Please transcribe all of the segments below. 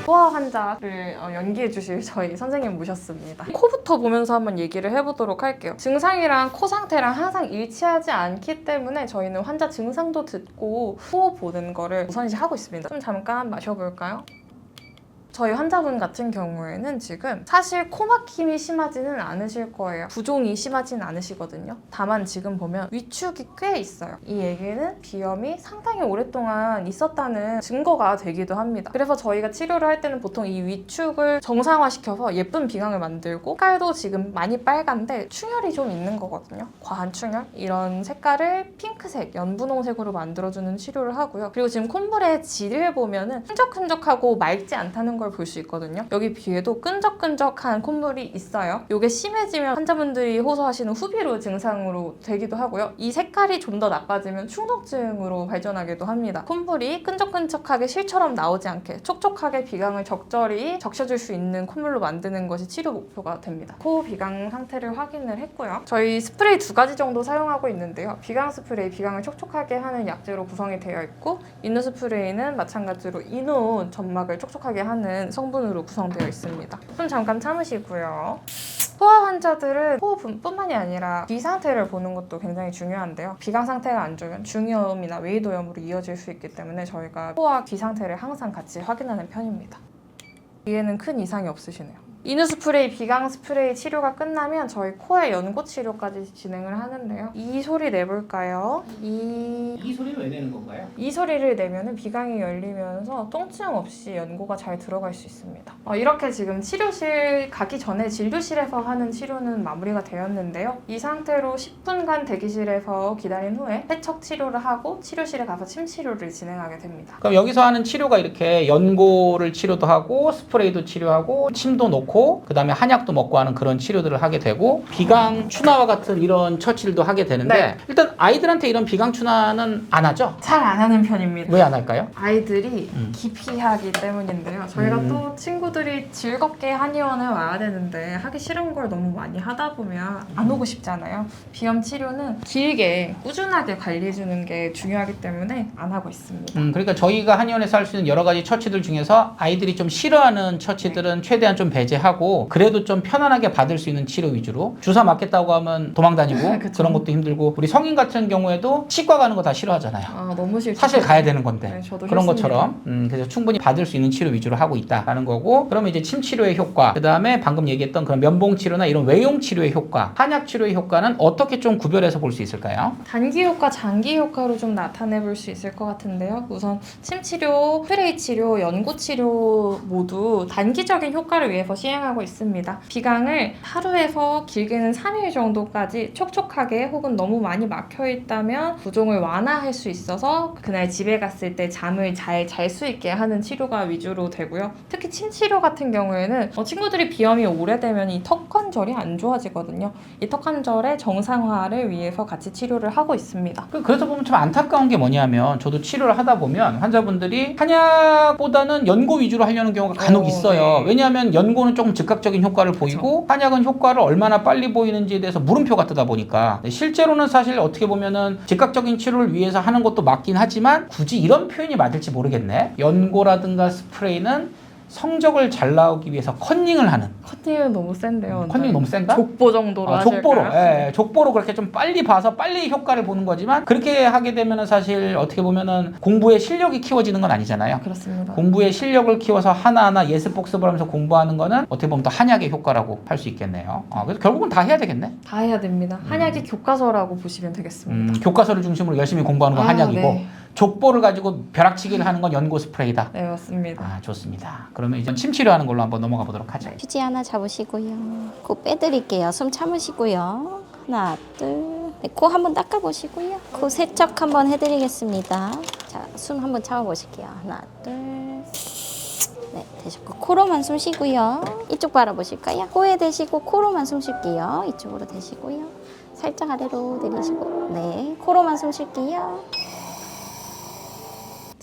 소아 환자를 연기해 주실 저희 선생님 모셨습니다. 코부터 보면서 한번 얘기를 해보도록 할게요. 증상이랑 코 상태랑 항상 일치하지 않기 때문에 저희는 환자 증상도 듣고 코 보는 거를 우선시 하고 있습니다. 좀 잠깐 마셔볼까요? 저희 환자분 같은 경우에는 지금 사실 코 막힘이 심하지는 않으실 거예요. 부종이 심하지는 않으시거든요. 다만 지금 보면 위축이 꽤 있어요. 이 얘기는 비염이 상당히 오랫동안 있었다는 증거가 되기도 합니다. 그래서 저희가 치료를 할 때는 보통 이 위축을 정상화시켜서 예쁜 비강을 만들고 색깔도 지금 많이 빨간데 충혈이 좀 있는 거거든요. 과한 충혈? 이런 색깔을 핑크색, 연분홍색으로 만들어주는 치료를 하고요. 그리고 지금 콧물의 질을 보면은 끈적끈적하고 맑지 않다는 걸 볼 수 있거든요. 여기 귀에도 끈적끈적한 콧물이 있어요. 이게 심해지면 환자분들이 호소하시는 후비로 증상으로 되기도 하고요. 이 색깔이 좀 더 나빠지면 충농증으로 발전하기도 합니다. 콧물이 끈적끈적하게 실처럼 나오지 않게 촉촉하게 비강을 적절히 적셔줄 수 있는 콧물로 만드는 것이 치료 목표가 됩니다. 코 비강 상태를 확인을 했고요. 저희 스프레이 2가지 정도 사용하고 있는데요. 비강 스프레이, 비강을 촉촉하게 하는 약재로 구성이 되어 있고, 인후 스프레이는 마찬가지로 인후 점막을 촉촉하게 하는 성분으로 구성되어 있습니다. 좀 잠깐 참으시고요. 소아 환자들은 호흡뿐만이 아니라 귀 상태를 보는 것도 굉장히 중요한데요. 비강 상태가 안 좋으면 중이염이나 외이도염으로 이어질 수 있기 때문에 저희가 코와 귀 상태를 항상 같이 확인하는 편입니다. 귀에는 큰 이상이 없으시네요. 인후 스프레이, 비강 스프레이 치료가 끝나면 저희 코의 연고 치료까지 진행을 하는데요. 이 소리 내볼까요? 이 소리는 왜 내는 건가요? 이 소리를 내면은 비강이 열리면서 통증 없이 연고가 잘 들어갈 수 있습니다. 이렇게 지금 치료실 가기 전에 진료실에서 하는 치료는 마무리가 되었는데요. 이 상태로 10분간 대기실에서 기다린 후에 세척 치료를 하고 치료실에 가서 침 치료를 진행하게 됩니다. 그럼 여기서 하는 치료가 이렇게 연고를 치료도 하고 스프레이도 치료하고 침도 놓고 그 다음에 한약도 먹고 하는 그런 치료들을 하게 되고, 비강 추나와 같은 이런 처치들도 하게 되는데, 네. 일단 아이들한테 이런 비강 추나는 안 하죠? 잘 안 하는 편입니다. 왜 안 할까요? 아이들이 기피하기 때문인데요. 저희가 또 친구들이 즐겁게 한의원에 와야 되는데 하기 싫은 걸 너무 많이 하다 보면 안 오고 싶잖아요. 비염 치료는 길게 꾸준하게 관리해주는 게 중요하기 때문에 안 하고 있습니다. 그러니까 저희가 한의원에서 할 수 있는 여러 가지 처치들 중에서 아이들이 좀 싫어하는 처치들은 최대한 좀 배제하고, 그래도 좀 편안하게 받을 수 있는 치료 위주로. 주사 맞겠다고 하면 도망 다니고 그런 것도 힘들고, 우리 성인 같은 경우에도 치과 가는 거 다 싫어하잖아요. 너무 싫죠. 사실 가야 되는 건데. 네, 저도 그런 싫습니다. 것처럼 그래서 충분히 받을 수 있는 치료 위주로 하고 있다라는 거고, 그러면 이제 침 치료의 효과, 그 다음에 방금 얘기했던 그런 면봉 치료나 이런 외용 치료의 효과, 한약 치료의 효과는 어떻게 좀 구별해서 볼 수 있을까요? 단기 효과, 장기 효과로 좀 나타내 볼 수 있을 것 같은데요. 우선 침 치료, 스프레이 치료, 연고 치료 모두 단기적인 효과를 위해서 시행하고 있습니다. 비강을 하루에서 길게는 3일 정도까지 촉촉하게, 혹은 너무 많이 막혀 있다면 부종을 완화할 수 있어서 그날 집에 갔을 때 잠을 잘 잘 수 있게 하는 치료가 위주로 되고요. 특히 침 치료 같은 경우에는 친구들이 비염이 오래되면 이 턱 관절이 안 좋아지거든요. 이 턱 관절의 정상화를 위해서 같이 치료를 하고 있습니다. 그래서 보면 좀 안타까운 게 뭐냐면, 저도 치료를 하다 보면 환자분들이 한약보다는 연고 위주로 하려는 경우가 간혹 있어요. 네. 왜냐하면 연고는 조금 즉각적인 효과를 보이고, 한약은 효과를 얼마나 빨리 보이는지에 대해서 물음표가 뜨다 보니까, 실제로는 사실 어떻게 보면은 즉각적인 치료를 위해서 하는 것도 맞긴 하지만 굳이 이런 표현이 맞을지 모르겠네. 연고라든가 스프레이는 성적을 잘 나오기 위해서 컨닝을 하는. 컨닝은 너무 센데요. 컨닝 너무 센가? 족보 정도로 하실까요? 족보로, 족보로 그렇게 좀 빨리 봐서 빨리 효과를 보는 거지만, 그렇게 하게 되면은 사실 어떻게 보면은 공부의 실력이 키워지는 건 아니잖아요. 그렇습니다. 공부의 실력을 키워서 하나하나 예습 복습을 하면서 공부하는 거는 어떻게 보면 또 한약의 효과라고 할 수 있겠네요. 그래서 결국은 다 해야 되겠네. 다 해야 됩니다. 한약이 교과서라고 보시면 되겠습니다. 교과서를 중심으로 열심히 공부하는 건 한약이고, 네. 족보를 가지고 벼락치기를 하는 건 연고 스프레이다. 네, 맞습니다. 좋습니다. 그러면 이제 침 치료하는 걸로 한번 넘어가 보도록 하죠. 휴지 하나 잡으시고요. 코 빼드릴게요. 숨 참으시고요. 하나, 둘. 네, 코 한번 닦아보시고요. 코 세척 한번 해드리겠습니다. 자, 숨 한번 참아보실게요. 하나, 둘. 네, 되셨고 코로만 숨 쉬고요. 이쪽 바라보실까요? 코에 대시고 코로만 숨 쉴게요. 이쪽으로 대시고요. 살짝 아래로 내리시고, 네, 코로만 숨 쉴게요.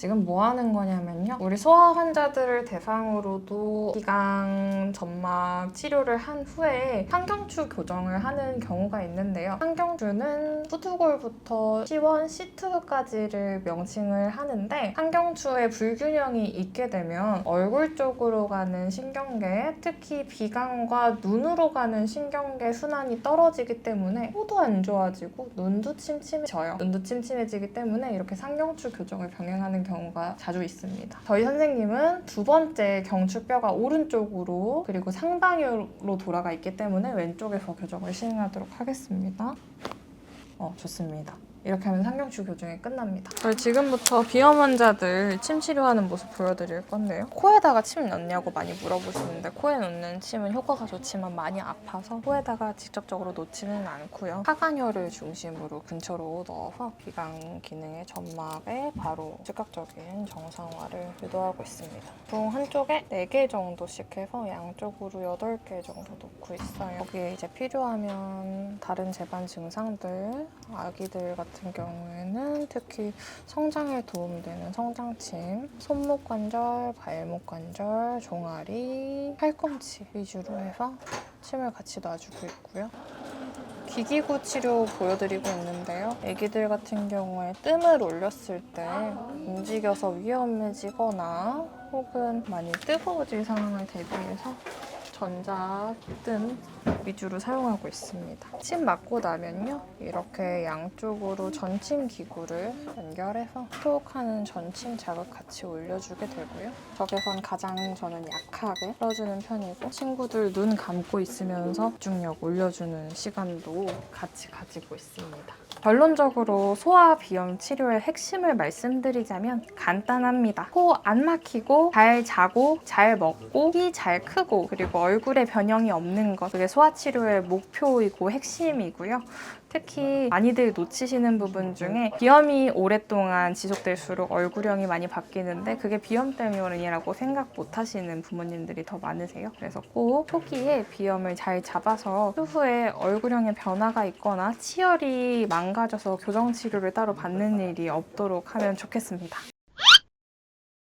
지금 뭐 하는 거냐면요. 우리 소아 환자들을 대상으로도 기강 점막 치료를 한 후에 상경추 교정을 하는 경우가 있는데요. 상경추는 후두골부터 C1, C2까지를 명칭을 하는데 상경추에 불균형이 있게 되면 얼굴 쪽으로 가는 신경계, 특히 비강과 눈으로 가는 신경계 순환이 떨어지기 때문에 코도 안 좋아지고 눈도 침침해져요. 눈도 침침해지기 때문에 이렇게 상경추 교정을 병행하는 경우가 자주 있습니다. 저희 선생님은 두 번째 경추뼈가 오른쪽으로 그리고 상방으로 돌아가 있기 때문에 왼쪽에서 교정을 시행하도록 하겠습니다. 좋습니다. 이렇게 하면 상경추 교정이 끝납니다. 저희 지금부터 비염 환자들 침 치료하는 모습 보여드릴 건데요. 코에다가 침 넣냐고 많이 물어보시는데 코에 넣는 침은 효과가 좋지만 많이 아파서 코에다가 직접적으로 놓지는 않고요. 하관혈을 중심으로 근처로 넣어서 비강 기능의 점막에 바로 즉각적인 정상화를 유도하고 있습니다. 중 한쪽에 4개 정도씩 해서 양쪽으로 8개 정도 놓고 있어요. 거기에 이제 필요하면 다른 재반 증상들, 아기들 같은 경우에는 특히 성장에 도움되는 성장침, 손목 관절, 발목 관절, 종아리, 팔꿈치 위주로 해서 침을 같이 놔주고 있고요. 기기구 치료 보여드리고 있는데요. 아기들 같은 경우에 뜸을 올렸을 때 움직여서 위험해지거나 혹은 많이 뜨거워질 상황을 대비해서 전자뜸 위주로 사용하고 있습니다. 침 맞고 나면요. 이렇게 양쪽으로 전침 기구를 연결해서 톡하는 전침 자극 같이 올려주게 되고요. 적외선 가장 저는 약하게 풀어주는 편이고 친구들 눈 감고 있으면서 집중력 올려주는 시간도 같이 가지고 있습니다. 결론적으로 소아 비염 치료의 핵심을 말씀드리자면 간단합니다. 코 안 막히고 잘 자고 잘 먹고 키 잘 크고 그리고 얼굴에 변형이 없는 것, 그게 소아 치료의 목표이고 핵심이고요. 특히 많이들 놓치시는 부분 중에 비염이 오랫동안 지속될수록 얼굴형이 많이 바뀌는데 그게 비염 때문이라고 생각 못 하시는 부모님들이 더 많으세요. 그래서 꼭 초기에 비염을 잘 잡아서 후에 얼굴형에 변화가 있거나 치열이 망가져서 교정 치료를 따로 받는 일이 없도록 하면 좋겠습니다.